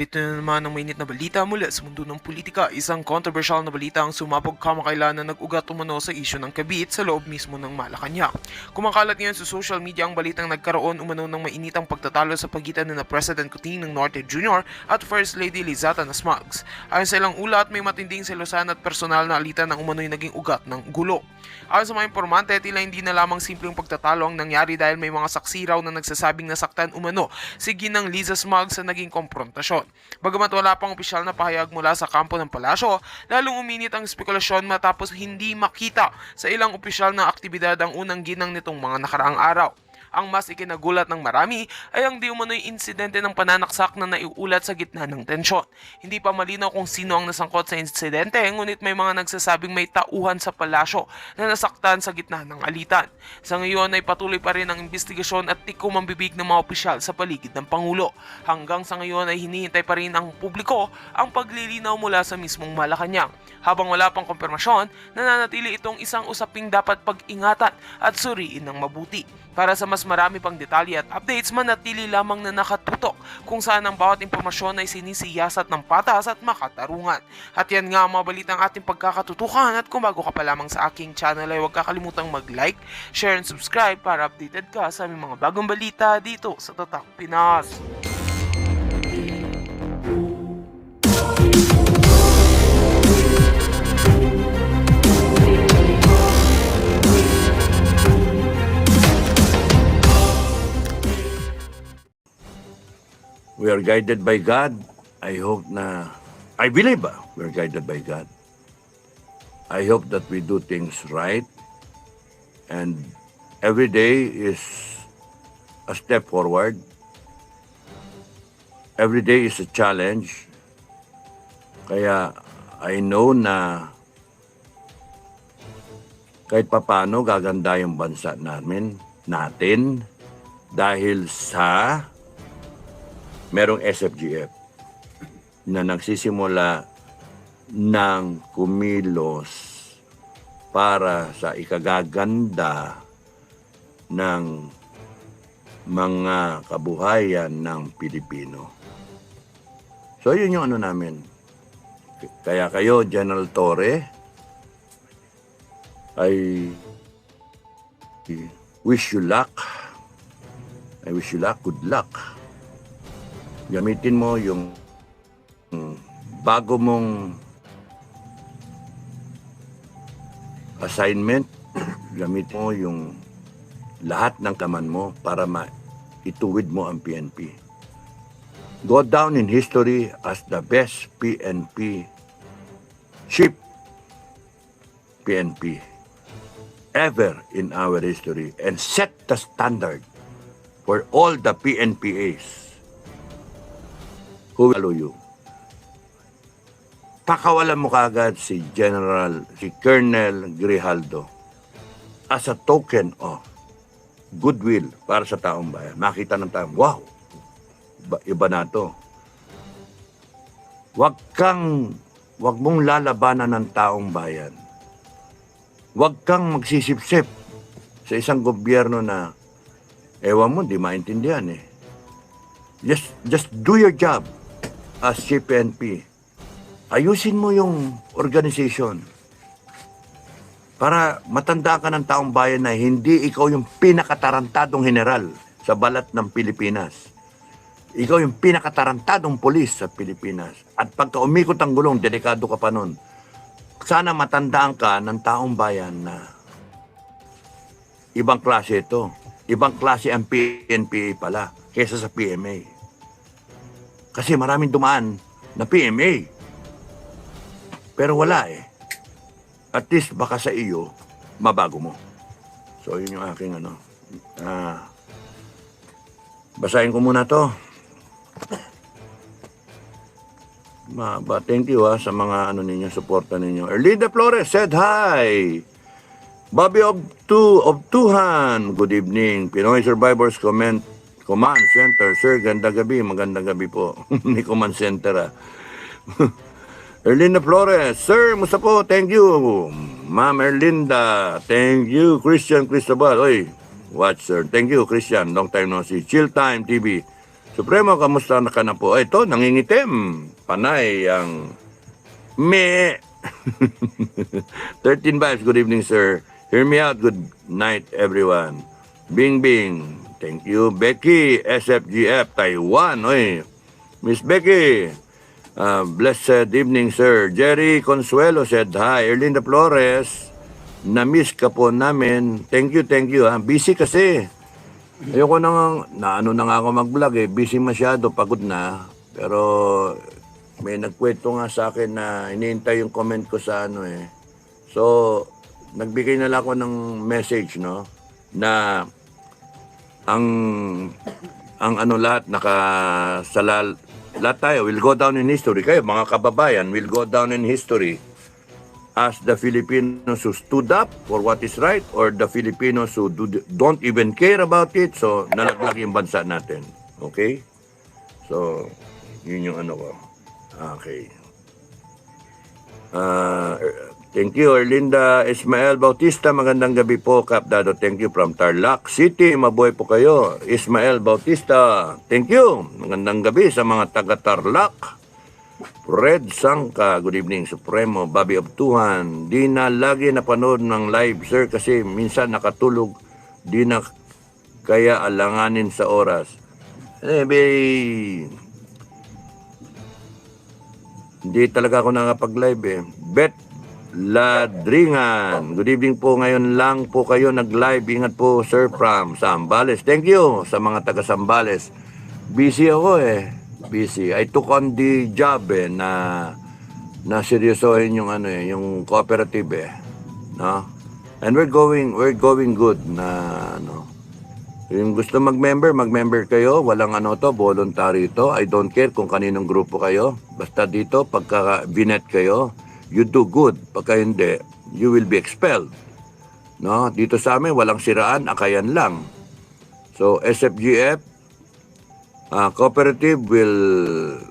Rito na naman ang mainit na balita mula sa mundo ng politika. Isang controversial na balita ang sumabog kamakailan na nag-ugat umano sa isyu ng kabit sa loob mismo ng Malacanang. Kumakalat ngayon sa social media ang balitang nagkaroon umano ng mainitang pagtatalo sa pagitan na President Cotin ng Norte Jr. at First Lady Lizata Nasmags. Ayon sa ilang ulat, may matinding selosan at personal na alitan ang umano'y naging ugat ng gulo. Ayon sa mga informante, tila hindi na lamang simpleng pagtatalo ang nangyari dahil may mga saksi raw na nagsasabing nasaktan umano si Ginang Liza Smags sa naging konfrontasyon. Bagamat wala pang opisyal na pahayag mula sa kampo ng palasyo, lalong uminit ang spekulasyon matapos hindi makita sa ilang opisyal na aktibidad ang unang ginang nitong mga nakaraang araw. Ang mas ikinagulat ng marami ay ang di umano'y insidente ng pananaksak na naiulat sa gitna ng tensyon. Hindi pa malinaw kung sino ang nasangkot sa insidente, ngunit may mga nagsasabing may tauhan sa palasyo na nasaktan sa gitna ng alitan. Sa ngayon ay patuloy pa rin ang investigasyon at tikom ang bibig ng mga opisyal sa paligid ng Pangulo. Hanggang sa ngayon ay hinihintay pa rin ang publiko ang paglilinaw mula sa mismong Malacanang. Habang wala pang kumpirmasyon, nananatili itong isang usaping dapat pag-ingatan at suriin ng mabuti. Para sa mas marami pang detalye at updates, manatili lamang na nakatutok kung saan ang bawat impormasyon ay sinisiyasat ng patas at makatarungan. At yan nga ang mga balitang ating pagkakatutukan, at kung bago ka pa lamang sa aking channel ay huwag kakalimutang mag-like, share and subscribe para updated ka sa aming mga bagong balita dito sa Tatak Pinas. We are guided by God. I believe we are guided by God. I hope that we do things right. And every day is a step forward. Every day is a challenge. Kaya I know na kahit papano gaganda yung bansa natin dahil sa merong SFGF na nagsisimula ng kumilos para sa ikagaganda ng mga kabuhayan ng Pilipino. So yun yung ano namin. Kaya kayo, General Torre, I wish you luck. I wish you luck. Good luck. Gamitin mo yung bago mong assignment. Gamit mo yung lahat ng kaman mo para ituwid mo ang PNP. Go down in history as the best PNP chief PNP ever in our history, and set the standard for all the PNPAs who follow you. Pakawalan mo kagad si Colonel Grijaldo as a token of goodwill para sa taong bayan. Makita ng taong, wow, iba na to. Wag mong lalabanan ng taong bayan. Wag kang magsisipsip sa isang gobyerno na ewan mo, di maintindihan eh. Just do your job as CPNP. Ayusin mo yung organization para matanda ka ng taong bayan na hindi ikaw yung pinakatarantadong general sa balat ng Pilipinas. Ikaw yung pinakatarantadong polis sa Pilipinas. At pagka umikot ang gulong, delikado ka pa nun. Sana matandaan ka ng taong bayan na ibang klase ito. Ibang klase ang PNPA pala kaysa sa PMA. Kasi maraming dumaan na PMA. Pero wala eh. At least baka sa iyo, mabago mo. So yun yung aking basahin ko muna to. Thank you sa mga ninyo, suporta ninyo. Erlinda Flores said hi. Bobby Obtuhan, good evening. Pinoy Survivors Command Center. Sir, ganda gabi. Magandang gabi po. May command center Erlinda Flores, sir, musta po? Thank you. Ma'am Erlinda, thank you. Christian Cristobal, oy, watch sir. Thank you, Christian. Long time no see. Chill Time TV. Supremo, kamusta na ka na po? Ito, nangingitim. Panay ang me. 13 vibes, good evening, sir. Hear me out, good night, everyone. Bing Bing, thank you. Becky, SFGF, Taiwan. Oy, Miss Becky, blessed evening, sir. Jerry Consuelo said hi. Erlinda Flores, na-miss ka po namin. Thank you, thank you. Busy kasi. Ayoko na ano na nga ako mag-vlog eh. Busy masyado, pagod na. Pero may nagkwento nga sa akin na iniintay yung comment ko sa ano eh. So, nagbigay na lang ako ng message, no? Na ang ano lahat lahat tayo will go down in history. Kayo mga kababayan will go down in history as the Filipinos who stood up for what is right, or the Filipinos who don't even care about it, so nalaglag yung bansa natin. Okay? So, yun yung ano ko. Okay. Thank you, Erlinda Ismael Bautista. Magandang gabi po, Kap Dado. Thank you from Tarlac City. Mabuhay po kayo. Ismael Bautista. Thank you. Magandang gabi sa mga taga-Tarlac. Red Sangka, good evening. Supremo, Bobby Obtuhan. Di na lagi napanood ng live, sir, kasi minsan nakatulog. Di na kaya alanganin sa oras. Hindi talaga ako nakapag-live eh. Bet Ladringan. Good evening po. Ngayon lang po kayo nag-live. Ingat po, sir, from Sambales. Thank you sa mga taga Sambales. Busy ako eh. Busy. I took on the job eh na seryosohin yung ano eh, yung cooperative eh. No? And we're going good na ano. Yung gusto mag-member kayo. Walang ano to, voluntary to. I don't care kung kaninong grupo kayo. Basta dito, pagka binet kayo, you do good. Pagka hindi, you will be expelled. No? Dito sa amin, walang siraan, akayan lang. So, SFGF, cooperative will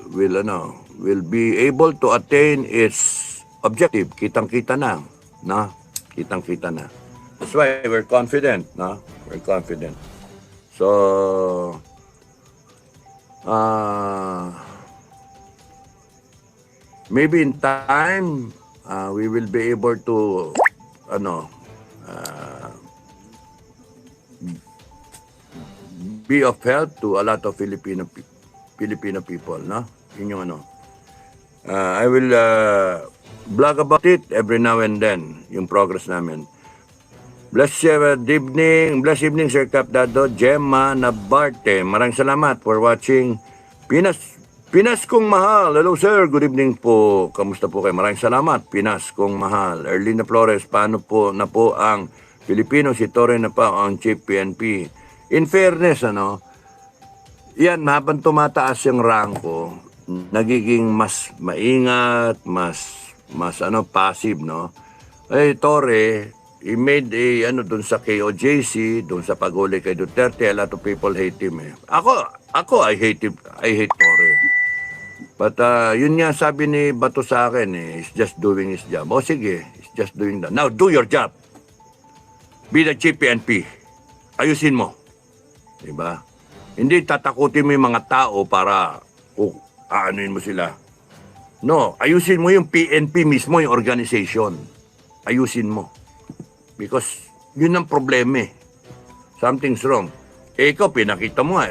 be able to attain its objective. Kitang-kita na. No? Kitang-kita na. That's why we're confident. No? We're confident. So, maybe in time, we will be able to, be of help to a lot of Filipino people, no? Yun yung ano. I will blog about it every now and then, yung progress namin. Blessed evening, Sir Kap Dado, Gemma Nabarte. Maraming salamat for watching Pinas kong mahal. Hello sir, good evening po. Kamusta po kayo? Maraming salamat. Pinas kong mahal. Erlinda Flores, paano po na po ang Pilipino? Si Torre na pa ang chief PNP. In fairness, yan, habang tumataas yung ranko, nagiging mas maingat, mas passive, no? Torre, he made dun sa KOJC, dun sa paguli kay Duterte, a lot of people hate him eh. Ako, I hate Torre. But yun nga sabi ni Bato sa akin eh, he's just doing his job. O sige, he's just doing that. Now, do your job. Be the chief PNP. Ayusin mo. Diba? Hindi tatakutin mo yung mga tao para aanuin mo sila. No, ayusin mo yung PNP mismo, yung organization. Ayusin mo. Because yun ang problema eh. Something's wrong. Ikaw, pinakita mo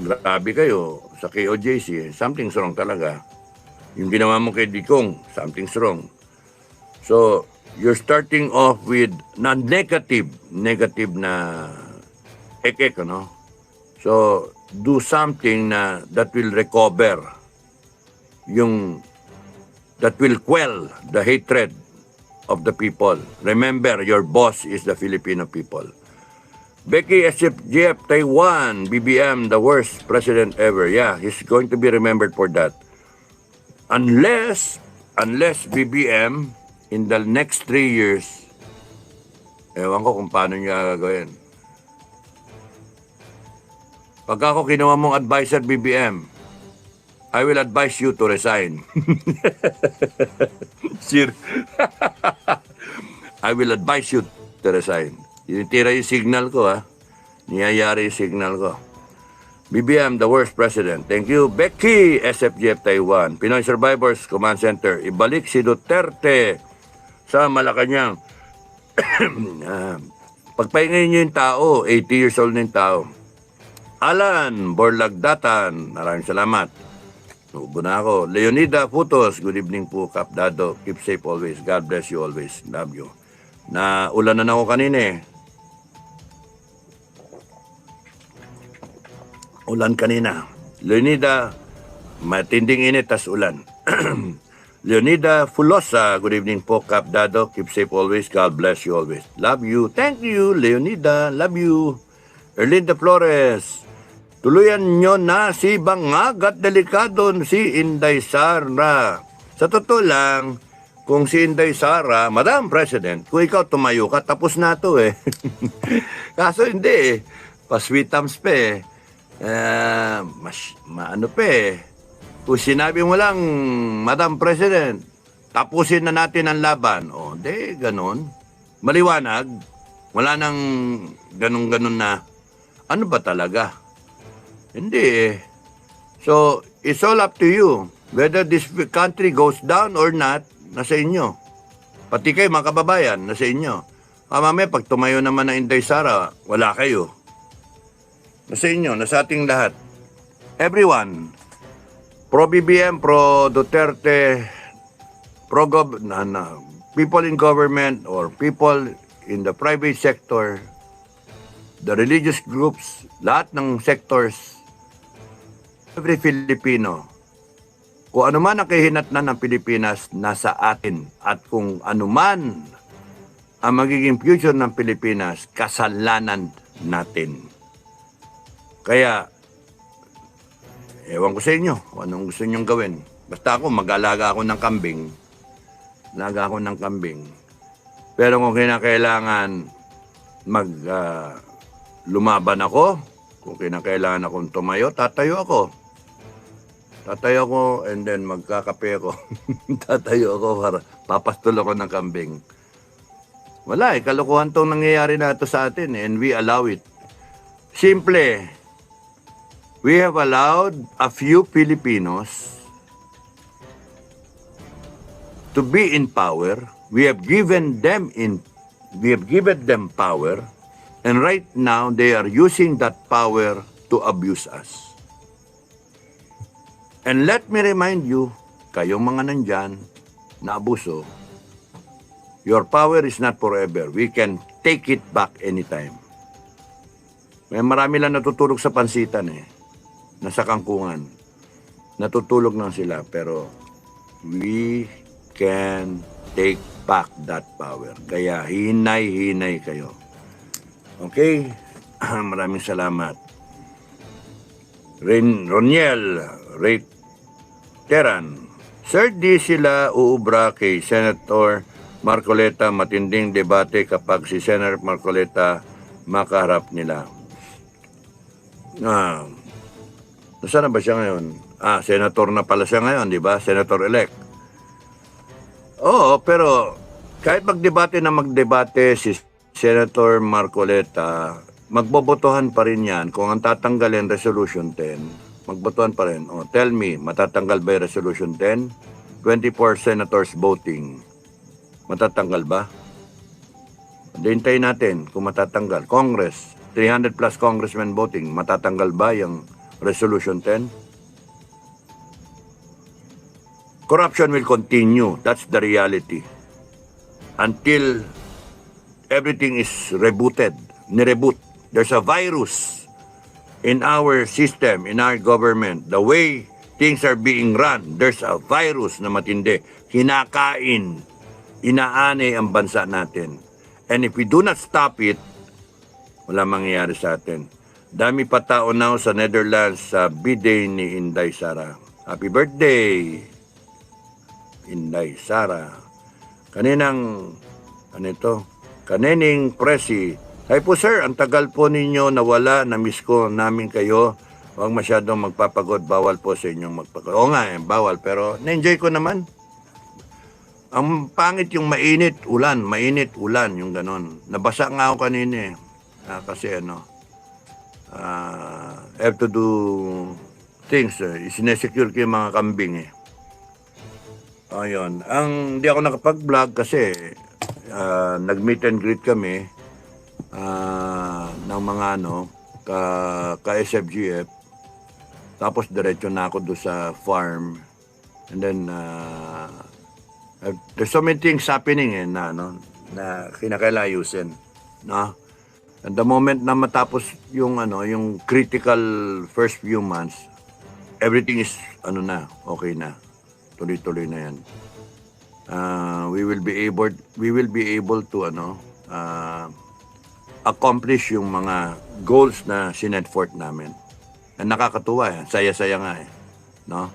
grabe kayo sa KOJC. Something's wrong talaga. Yung ginawa mo kay Dikong, something's wrong. So, you're starting off with negative na So, do something that will recover that will quell the hatred of the people. Remember, your boss is the Filipino people. Becky SFGF Taiwan, BBM, the worst president ever. Yeah, he's going to be remembered for that. Unless BBM, in the next 3 years, ewan ko kung paano niya gagawin. Pag ako kinuha mong advisor, BBM, I will advise you to resign. Sir, I will advise you to resign. Tinitira yung signal ko, niyayari yung signal ko. BBM, the worst president. Thank you. Becky, SFGF Taiwan. Pinoy Survivors Command Center. Ibalik si Duterte sa Malacanang. Pagpahingin niyo yung tao, 80 years old na yung tao. Alan Borlagdatan, maraming salamat. Nubo na ako. Leonida Putos, good evening po, Kap Dado. Keep safe always. God bless you always. Love you. Na ulan na ako kanina eh. Ulan kanina. Leonida, matinding init tas ulan. Leonida Fulosa, good evening po, Kap Dado. Keep safe always. God bless you always. Love you. Thank you, Leonida. Love you. Erlinda Flores, tuluyan nyo na si Bangag at delikado si Inday Sara. Sa totoo lang, kung si Inday Sara, Madam President, kung ikaw tumayo ka, tapos na to eh. Kaso hindi eh. Pa-sweet thumbs pa eh. Maano pa eh. Kung sinabi mo lang, Madam President, tapusin na natin ang laban. O, di, ganun. Maliwanag. Wala nang ganun-ganun na, ano ba talaga? Hindi eh. So, it's all up to you. Whether this country goes down or not, nasa inyo. Pati kayo, mga kababayan, nasa inyo. Mamaya, pag tumayo naman ng Inday Sara, wala kayo. Nasa inyo, nasa ating lahat. Everyone, pro-BBM, pro-Duterte, people in government or people in the private sector, the religious groups, lahat ng sectors, every Filipino, kung ano man ang kahinatnan ng Pilipinas, nasa atin. At kung ano man ang magiging future ng Pilipinas, kasalanan natin. Kaya, ewan ko sa inyo, kung anong gusto nyong gawin. Basta ako, mag-alaga ako ng kambing. Alaga ako ng kambing. Pero kung kinakailangan lumaban ako, kung kinakailangan akong tumayo, tatayo ako. Tatayo ako and then magkakape ako. Tatayo ako para papastol ako ng kambing. Wala eh, kalokohan tong nangyayari na ito sa atin and we allow it. Simple. We have allowed a few Filipinos to be in power. We have given them power, and right now they are using that power to abuse us. And let me remind you, kayong mga nandyan na abuso, your power is not forever. We can take it back anytime. May marami lang natutulog sa pansitan eh. Nasa kangkungan. Natutulog lang sila, pero we can take back that power. Kaya hinay-hinay kayo. Okay? Maraming salamat. Roniel Teran. Sir, di sila uubra kay Senator Marcoleta. Matinding debate kapag si Senator Marcoleta makaharap nila. Nasaan na ba siya ngayon? Senator na pala siya ngayon, di ba? Senator-elect. Oo, pero kahit magdebate si Senator Marcoleta, magbobotohan pa rin yan. Kung ang tatanggalin Resolution 10, magbotohan pa rin. Tell me, matatanggal ba yung Resolution 10? 24 senators voting. Matatanggal ba? Hintayin natin kung matatanggal. Congress, 300 plus congressmen voting. Matatanggal ba yung Resolution 10? Corruption will continue. That's the reality. Until everything is rebooted. Nireboot. There's a virus in our system, in our government. The way things are being run, there's a virus na matindi. Kinakain, inaanay ang bansa natin. And if we do not stop it, wala mangyayari sa atin. Dami pa tao now sa Netherlands sa B-Day ni Inday Sara. Happy birthday, Inday Sara. Kanining Presi. Hi po sir, ang tagal po ninyo nawala, na-miss ko namin kayo. Huwag masyadong magpapagod, bawal po sa inyong magpagod. Oo nga bawal, pero na-enjoy ko naman. Ang pangit yung mainit, ulan, yung ganon. Nabasa nga ako kanina kasi have to do things. Sinesecure ko yung mga kambing eh. Ayun. Hindi ako nakapag-vlog kasi nag-meet and greet kami ng mga ka-SFGF. Tapos diretso na ako doon sa farm. And then, there's so many things happening na kinakailayusin. No? And the moment na matapos yung critical first few months, everything is okay na. Tuloy-tuloy na yan. We will be able to accomplish yung mga goals na sinet forth namin. And nakakatuwa eh. Saya-saya nga eh. No?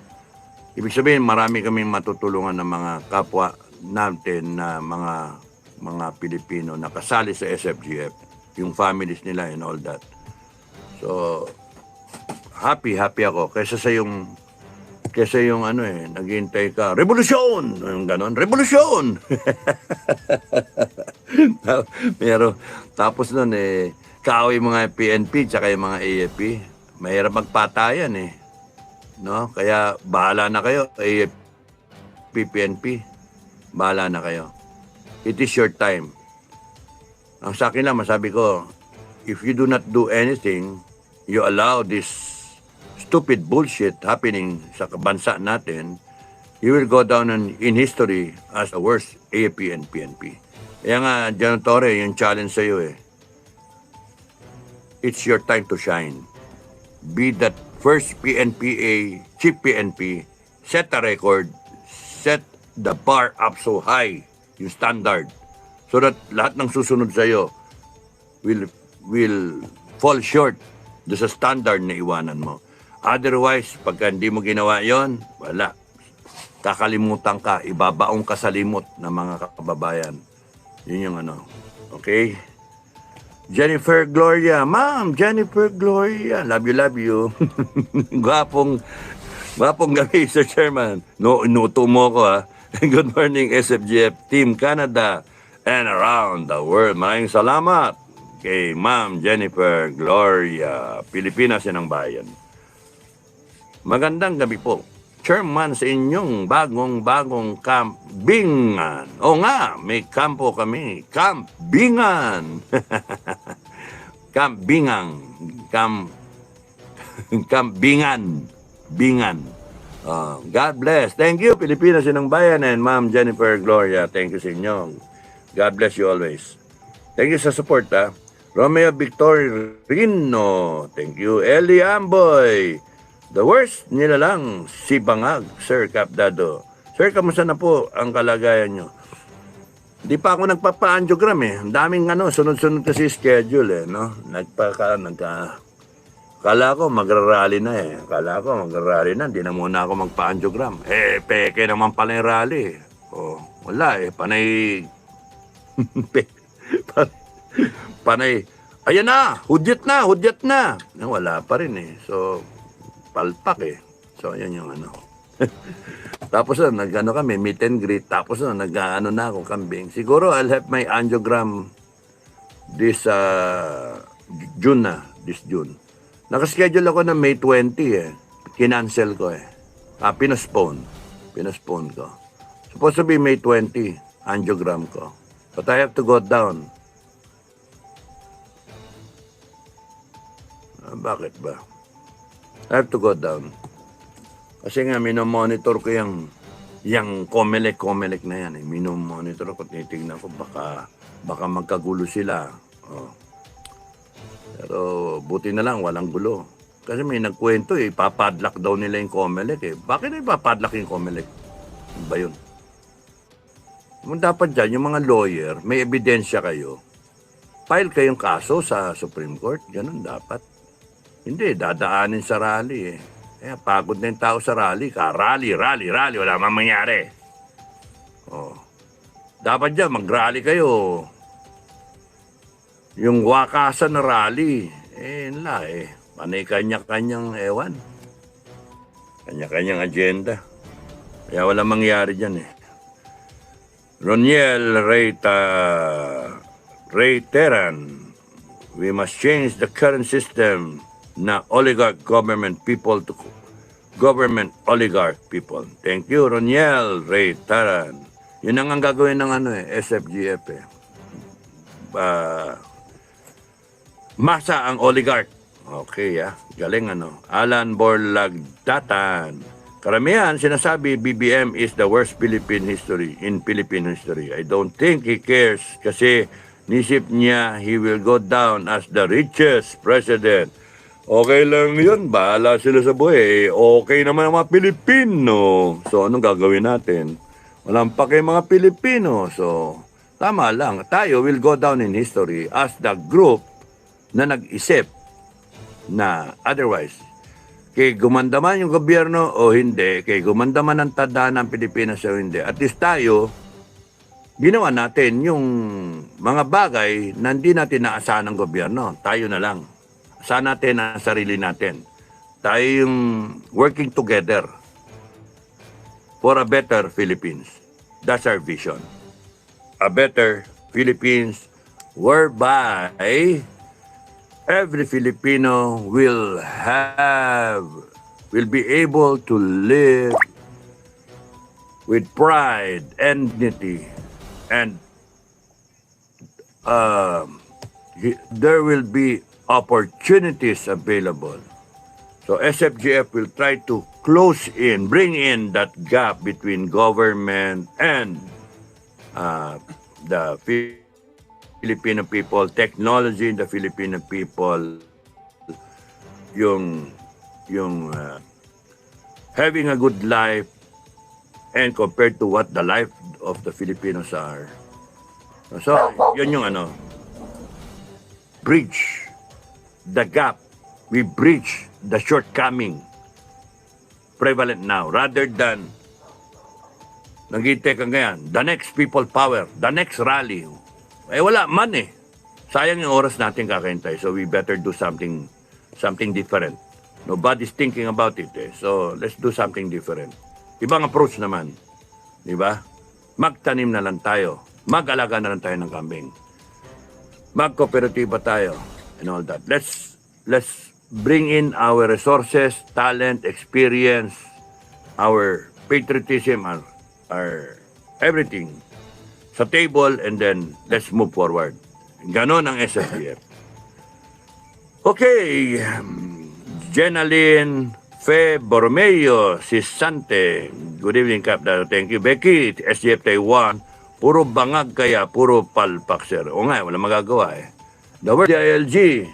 Ibig sabihin, marami kaming matutulungan ng mga kapwa natin na mga Pilipino na kasali sa SFGF, yung families nila and all that. So, happy ako. Kaysa yung naghihintay ka, revolusyon! Yung ganon, revolusyon! Pero, tapos nun kaaway mga PNP tsaka yung mga AFP. Mahirap magpatayan eh. No? Kaya bahala na kayo, AFP, PNP. Bahala na kayo. It is your time. Ang sa akin lang, masabi ko, if you do not do anything, you allow this stupid bullshit happening sa bansa natin, you will go down in history as the worst AFP and PNP. Kaya nga, John Torre, yung challenge sa iyo it's your time to shine. Be that first PNPA, chief PNP, set a record, set the bar up so high, yung standard, so that lahat ng susunod sa iyo will fall short do sa standard na iwanan mo. Otherwise, pagka hindi mo ginawa yon, wala. Kakalimutan ka, ibabaong ka sa limot ng mga kababayan. Yun yung Okay? Jennifer Gloria. Ma'am, Jennifer Gloria. Love you. Gwapong gabi, Sir Chairman. Inuto mo ko ha. Good morning, SFGF Team Canada and around the world. Maraming salamat kay Ma'am Jennifer Gloria. Pilipinas yan ang bayan. Magandang gabi po. Chairman, sa inyong bagong kambingan. O nga, may kampo kami. Kambingan. Kambingan. Bingan. God bless. Thank you, Pilipinas Inang Bayan and Ma'am Jennifer Gloria. Thank you sa inyo. God bless you always. Thank you sa support, ha. Romeo Victorino. Thank you. Eli Amboy. The worst nila lang, si Bangag, Sir Capdado. Sir, kamusta na po ang kalagayan nyo? Di pa ako nagpapa-angiogram eh. Ang daming sunod-sunod kasi schedule eh, no? Kala ko magra-rally na eh. Hindi na muna ako magpa-angiogram. Peke naman pala yung rally. Wala eh. Panay... panay... Ayan na! Hudyat na! Wala pa rin eh. So... palpak eh. So, yan yung Tapos kami, meet and greet. Tapos na ako, kambing. Siguro, I'll have my angiogram this June na. This June. Nakaschedule ako na May 20 eh. Kinancel ko eh. Pinospone ko. Supposed to be May 20, angiogram ko. But I have to go down. Bakit ba? I have to go down. Kasi nga, minomonitor ko yung Comelec na yan. Minomonitor ko, tinitignan ko, baka magkagulo sila. Pero buti na lang, walang gulo. Kasi may nagkwento ipapadlock daw nila yung Comelec eh. Bakit na ipapadlock yung Comelec? Ano ba yun? Dapat dyan, yung mga lawyer, may ebidensya kayo. File kayong kaso sa Supreme Court. Ganun dapat. Hindi, dadaanin sa rally eh. Kaya pagod na yung tao sa rally. Rally. Wala mang mangyari. Dapat dyan, mag-rally kayo. Yung wakasan na rally, panay kanya-kanyang ewan. Kanya-kanyang agenda. Kaya wala mangyari dyan eh. Roniel Reyteran. We must change the current system na oligarch government people to government oligarch people. Thank you, Roniel Ray Taran. Yun ang gagawin ng SFGF eh. Masa ang oligarch. Okay, galing Alan Borlagdatan. Karamihan sinasabi BBM is the worst Philippine history. I don't think he cares kasi nisip niya he will go down as the richest president. Okay lang yun, bahala sila sa buhay. Okay naman ang mga Pilipino. So anong gagawin natin? Walang pake mga Pilipino. So tama lang, tayo will go down in history as the group na nag-isip na otherwise. Kay gumanda man yung gobyerno o hindi, kay gumanda man ang tadhana ng Pilipinas o hindi, at least tayo, ginawa natin yung mga bagay na hindi natin naasahan ng gobyerno. Tayo na lang. Asahan natin ang sarili natin. Tayo yung working together for a better Philippines. That's our vision. A better Philippines whereby every Filipino will be able to live with pride and dignity, and there will be opportunities available. So SFGF will try to bring in that gap between government and the Filipino people, technology in the Filipino people, yung having a good life and compared to what the life of the Filipinos are. So, yun yung bridge the gap. We bridge the shortcoming prevalent now rather than nag-iintay ka ngayon, the next people power, the next rally. Wala man eh. Sayang yung oras natin kakahintay. So we better do something different. Nobody's thinking about it eh. So let's do something different. Ibang approach naman. Di ba? Magtanim na lang tayo. Mag-alaga na lang tayo ng kambing. Mag-kooperatiba tayo. And all that. Let's bring in our resources, talent, experience, our patriotism, our everything sa table, and then let's move forward. Ganon ang SFDF. Okay, Jenaline Fe Borromeo, Sisante. Good evening, Cap. Thank you. Becky, SDF Taiwan. Puro bangag kaya, puro palpak, sir. O nga, wala magagawa eh. The word ILG.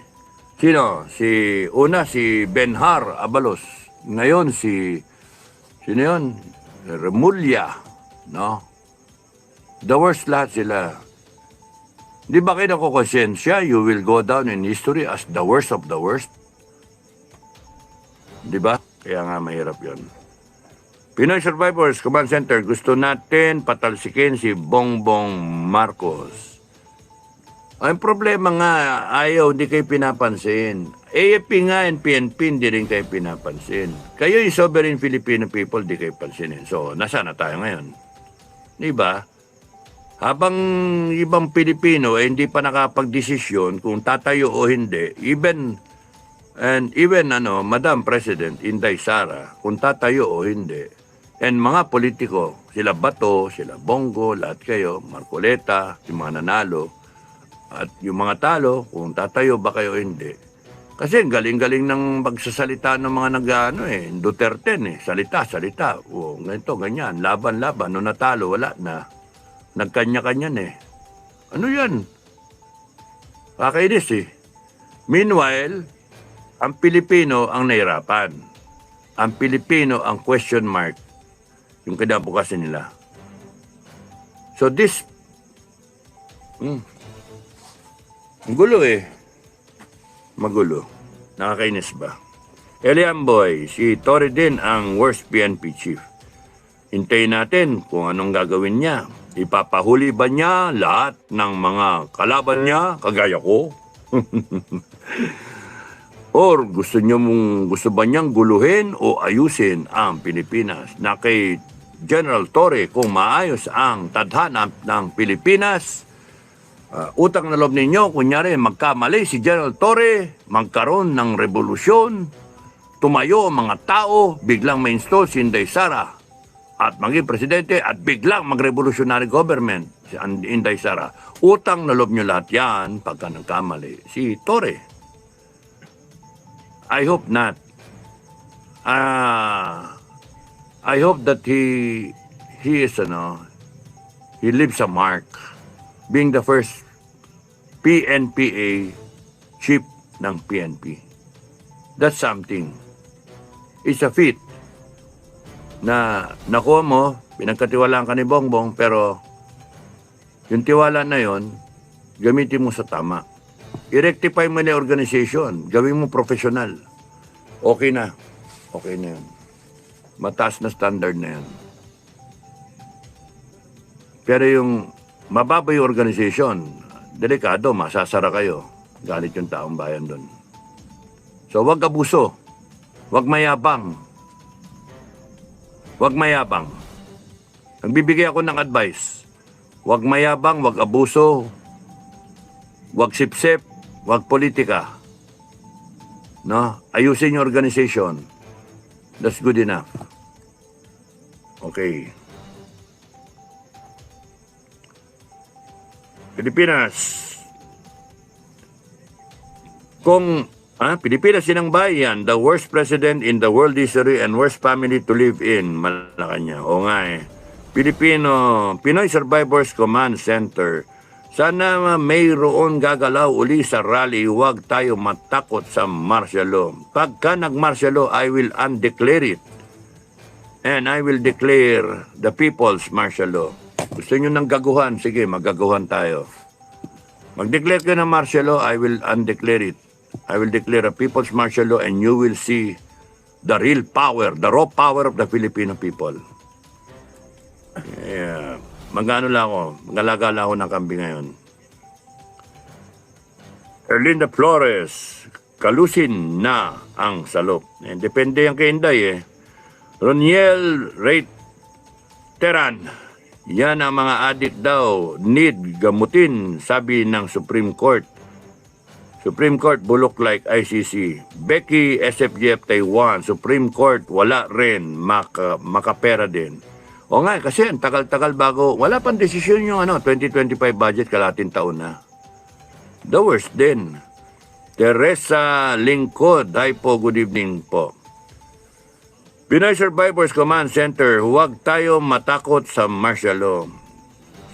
Sino? Si Benhar Abalos. Ngayon, sino yun? Remulla. No? The worst lahat sila. Di ba kayo nakukonsensya, you will go down in history as the worst of the worst? Di ba? Kaya nga mahirap yun. Pinoy Survivors Command Center, gusto natin patalsikin si Bongbong Marcos. Ang problema nga, ayaw, hindi kayo pinapansin. AFP nga and PNP, hindi rin kayo pinapansin. Kayo yung sovereign Filipino people, di kayo pansinin. So, nasaan na tayo ngayon? Di ba? Habang ibang Pilipino hindi pa nakapagdesisyon kung tatayo o hindi, even Madam President Inday Sara, kung tatayo o hindi, and mga politiko, sila Bato, sila Bongo, lahat kayo, Marcoleta, yung mga nanalo, at yung mga talo, kung tatayo ba kayo o hindi. Kasi galing-galing ng magsasalita ng mga Duterte salita. O, ganito, ganyan, laban-laban. Nung natalo, wala na. Nagkanya-kanyan Ano yan? Kakainis Meanwhile, ang Pilipino ang nahirapan. Ang Pilipino ang question mark. Yung kinabukasan nila. So this, gulo Magulo. Nakakainis ba? Elian Boy, si Torre din ang worst PNP chief. Hintayin natin kung anong gagawin niya. Ipapahuli ba niya lahat ng mga kalaban niya, kagaya ko? Or gusto ba niyang guluhin o ayusin ang Pilipinas? Na kay General Torre, kung maayos ang tadhana ng Pilipinas, Utang na loob ninyo, kunyari, magkamali si General Torre, magkaroon ng revolusyon, tumayo ang mga tao, biglang ma-install si Inday Sara at maging presidente at biglang mag-revolutionary government si Inday Sara. Utang na loob nyo lahat yan pagka nagkamali si Torre. I hope not. I hope that he is, he leaves a mark being the first PNPA chief ng PNP. That's something. It's a feat na nakuha mo, pinagkatiwalaan ka ni Bongbong, pero yung tiwala na yon, gamitin mo sa tama. I-rectify mo na yung organization, gawin mo professional. Okay na. Okay na yun. Mataas na standard na yan. Pero yung mababa yung organization, delikado, masasara kayo. Galit yung taong bayan doon. So, wag abuso. Wag mayabang. Wag mayabang. Nagbibigay ako ng advice. Wag mayabang, wag abuso, wag sipsip, wag politika. No? Ayusin yung organization. That's good enough. Okay. Pilipinas. Pilipinas sinang bayan, the worst president in the world history and worst family to live in. Malacanang. O nga eh. Pinoy Survivors Command Center. Sana mayroon gagalaw uli sa rally, huwag tayo matakot sa martial law. Pagka nag-martial law, I will undeclare it. And I will declare the people's martial law. Gusto nyo ng gaguhan? Sige, maggaguhan tayo. Mag-declare kayo ng martial law, I will undeclare it. I will declare a people's martial law and you will see the real power, the raw power of the Filipino people. Yeah. Mag-ano lang ako, mag-alaga lang ako ng kambing ngayon. Erlinda Flores, kalusin na ang salop. Depende yan kay Inday eh. Roniel Reiteran, yan ang mga adik daw, need gamutin, sabi ng Supreme Court. Supreme Court, bulok like ICC. Becky, SFGF Taiwan, Supreme Court, wala rin, makapera din. O nga, kasi ang tagal-tagal bago, wala pang desisyon yung 2025 budget, kalating taon na. The worst din. Teresa Lingkod, hi po, good evening po. Pinoy Survivors Command Center, huwag tayo matakot sa martial law.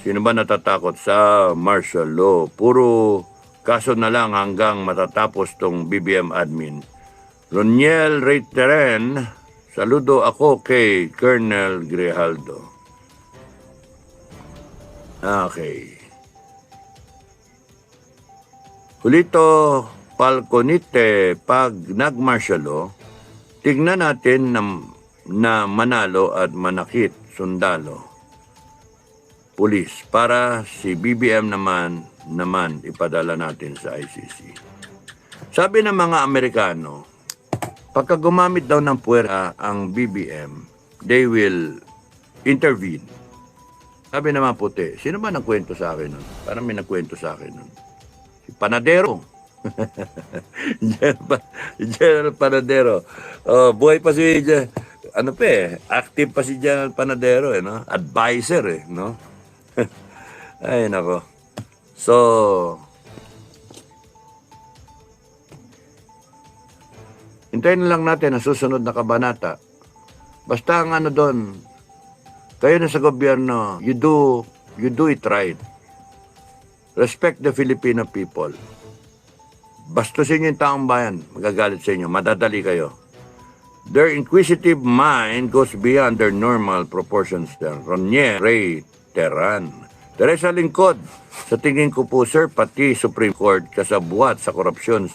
Sino ba natatakot sa martial law? Puro kaso na lang hanggang matatapos tong BBM admin. Roniel Reiteren, saludo ako kay Colonel Grijaldo. Okay. Julito Falconite, pag nag-martial law, tignan natin na manalo at manakit sundalo, pulis, para si BBM naman ipadala natin sa ICC. Sabi ng mga Amerikano, pagka gumamit daw ng puwersa ang BBM, they will intervene. Sabi ng mga puti, sino ba nagkwento sa akin nun? Parang may nagkwento sa akin nun. Si Panadero. General Panadero. Buhay pa si active pa si General Panadero, no? Advisor, no? Ay, nako. So, hintayin na lang natin ang susunod na kabanata. Basta ang doon, kayo na sa gobyerno, you do it right. Respect the Filipino people. Bastusin niyo yung taong bayan, magagalit sa inyo, madadali kayo. Their inquisitive mind goes beyond their normal proportions. Ronier Reiteran. Teresa Lingkod, sa tingin ko po sir, pati Supreme Court kasabwat sa korupsyon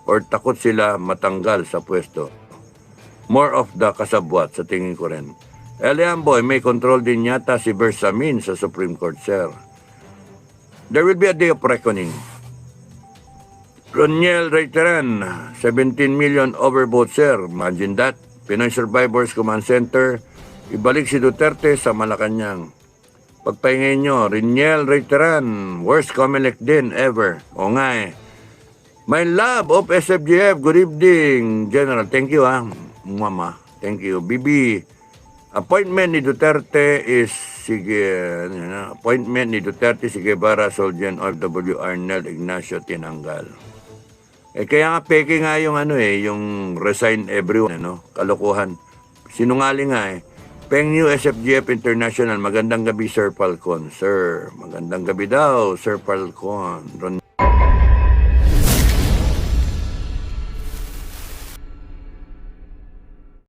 or takot sila matanggal sa pwesto. More of the kasabwat sa tingin ko rin. Eliamboy, may control din yata si Bersamin sa Supreme Court, sir. There will be a day of reckoning. Roniel Reiteran, 17 million overvote, sir. Imagine that. Pinoy Survivors Command Center, ibalik si Duterte sa Malacanang. Pagpahingin nyo, Riniel Reiteran, worst Comelec din ever. O nga eh. My love of SFGF, good evening, General. Thank you Mama. Thank you. Bibi, appointment ni Duterte is, appointment ni Duterte, sige, para Soldier OFW Arnel Ignacio tinanggal. Kaya nga peke nga yung yung resign everyone, kalokohan. Sinungaling nga eh. Peng New SFGF International, magandang gabi Sir Falcon. Sir, magandang gabi daw Sir Falcon.